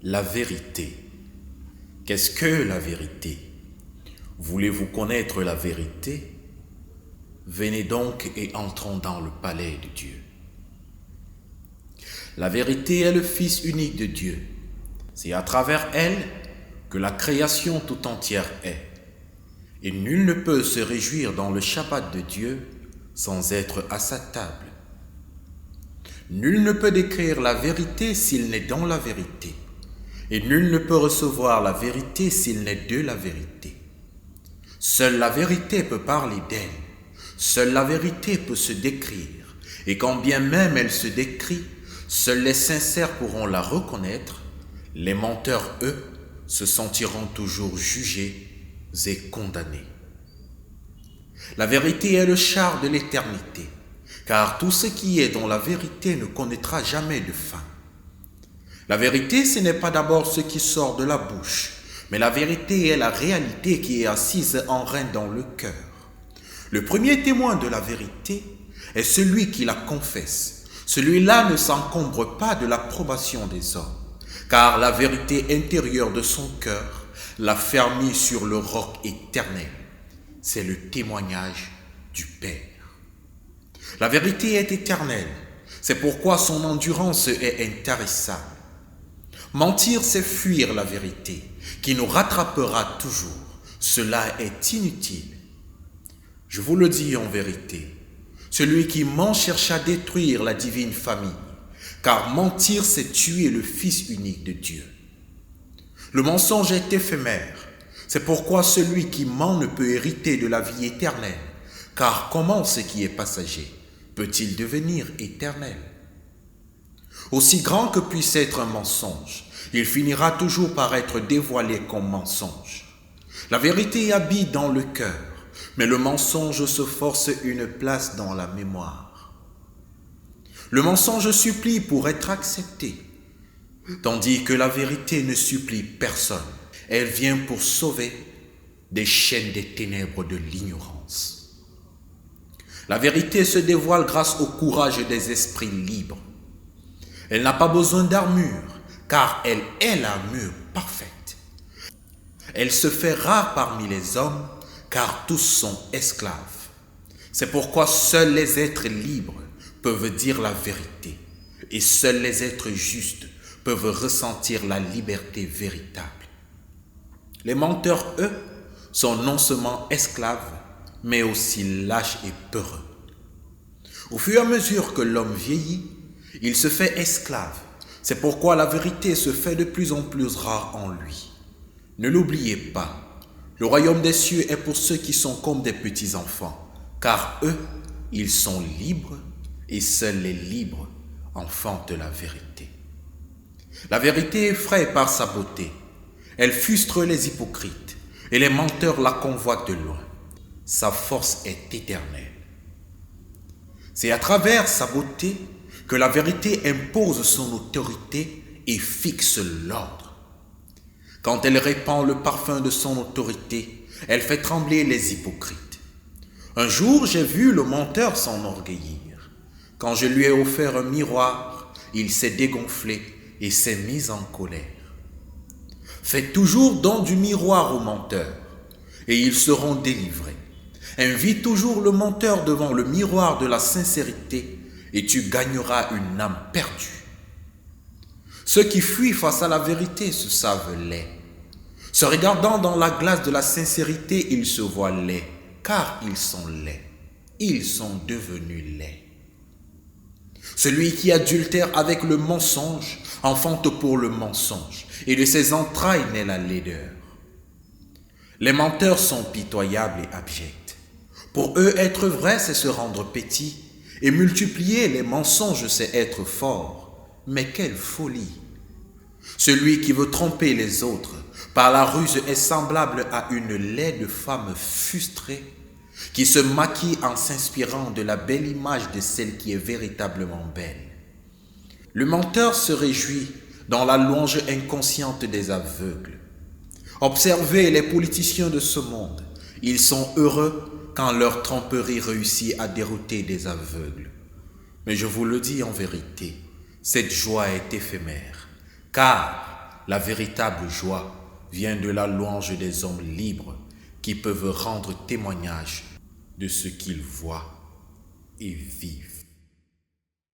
La vérité. Qu'est-ce que la vérité? Voulez-vous connaître la vérité? Venez donc et entrons dans le palais de Dieu. La vérité est le Fils unique de Dieu. C'est à travers elle que la création tout entière est. Et nul ne peut se réjouir dans le Shabbat de Dieu sans être à sa table. Nul ne peut décrire la vérité s'il n'est dans la vérité. Et nul ne peut recevoir la vérité s'il n'est de la vérité. Seule la vérité peut parler d'elle. Seule la vérité peut se décrire. Et quand bien même elle se décrit, seuls les sincères pourront la reconnaître. Les menteurs, eux, se sentiront toujours jugés et condamnés. La vérité est le char de l'éternité, car tout ce qui est dans la vérité ne connaîtra jamais de fin. La vérité, ce n'est pas d'abord ce qui sort de la bouche, mais la vérité est la réalité qui est assise en règne dans le cœur. Le premier témoin de la vérité est celui qui la confesse. Celui-là ne s'encombre pas de l'approbation des hommes, car la vérité intérieure de son cœur l'a fermé sur le roc éternel. C'est le témoignage du Père. La vérité est éternelle, c'est pourquoi son endurance est intarissable. Mentir, c'est fuir la vérité, qui nous rattrapera toujours. Cela est inutile. Je vous le dis en vérité, celui qui ment cherche à détruire la divine famille, car mentir, c'est tuer le Fils unique de Dieu. Le mensonge est éphémère, c'est pourquoi celui qui ment ne peut hériter de la vie éternelle, car comment ce qui est passager peut-il devenir éternel? Aussi grand que puisse être un mensonge, il finira toujours par être dévoilé comme mensonge. La vérité habite dans le cœur, mais le mensonge se force une place dans la mémoire. Le mensonge supplie pour être accepté, tandis que la vérité ne supplie personne. Elle vient pour sauver des chaînes des ténèbres de l'ignorance. La vérité se dévoile grâce au courage des esprits libres. Elle n'a pas besoin d'armure, car elle est l'armure parfaite. Elle se fait rare parmi les hommes, car tous sont esclaves. C'est pourquoi seuls les êtres libres peuvent dire la vérité, et seuls les êtres justes peuvent ressentir la liberté véritable. Les menteurs, eux, sont non seulement esclaves, mais aussi lâches et peureux. Au fur et à mesure que l'homme vieillit, il se fait esclave. C'est pourquoi la vérité se fait de plus en plus rare en lui. Ne l'oubliez pas, le royaume des cieux est pour ceux qui sont comme des petits enfants, car eux, ils sont libres et seuls les libres enfantent la vérité. La vérité effraie par sa beauté. Elle frustre les hypocrites et les menteurs la convoitent de loin. Sa force est éternelle. C'est à travers sa beauté que la vérité impose son autorité et fixe l'ordre. Quand elle répand le parfum de son autorité, elle fait trembler les hypocrites. Un jour, j'ai vu le menteur s'enorgueillir. Quand je lui ai offert un miroir, il s'est dégonflé et s'est mis en colère. Faites toujours don du miroir aux menteurs, et ils seront délivrés. Invite toujours le menteur devant le miroir de la sincérité, et tu gagneras une âme perdue. Ceux qui fuient face à la vérité se savent laids. Se regardant dans la glace de la sincérité, ils se voient laids, car ils sont laids. Ils sont devenus laids. Celui qui adultère avec le mensonge enfante pour le mensonge, et de ses entrailles naît la laideur. Les menteurs sont pitoyables et abjects. Pour eux, être vrai, c'est se rendre petit, et multiplier les mensonges, c'est être fort. Mais quelle folie! Celui qui veut tromper les autres par la ruse est semblable à une laide femme frustrée qui se maquille en s'inspirant de la belle image de celle qui est véritablement belle. Le menteur se réjouit dans la louange inconsciente des aveugles. Observez les politiciens de ce monde. Ils sont heureux quand leur tromperie réussit à dérouter des aveugles. Mais je vous le dis en vérité, cette joie est éphémère, car La véritable joie vient de la louange des hommes libres qui peuvent rendre témoignage de ce qu'ils voient et vivent.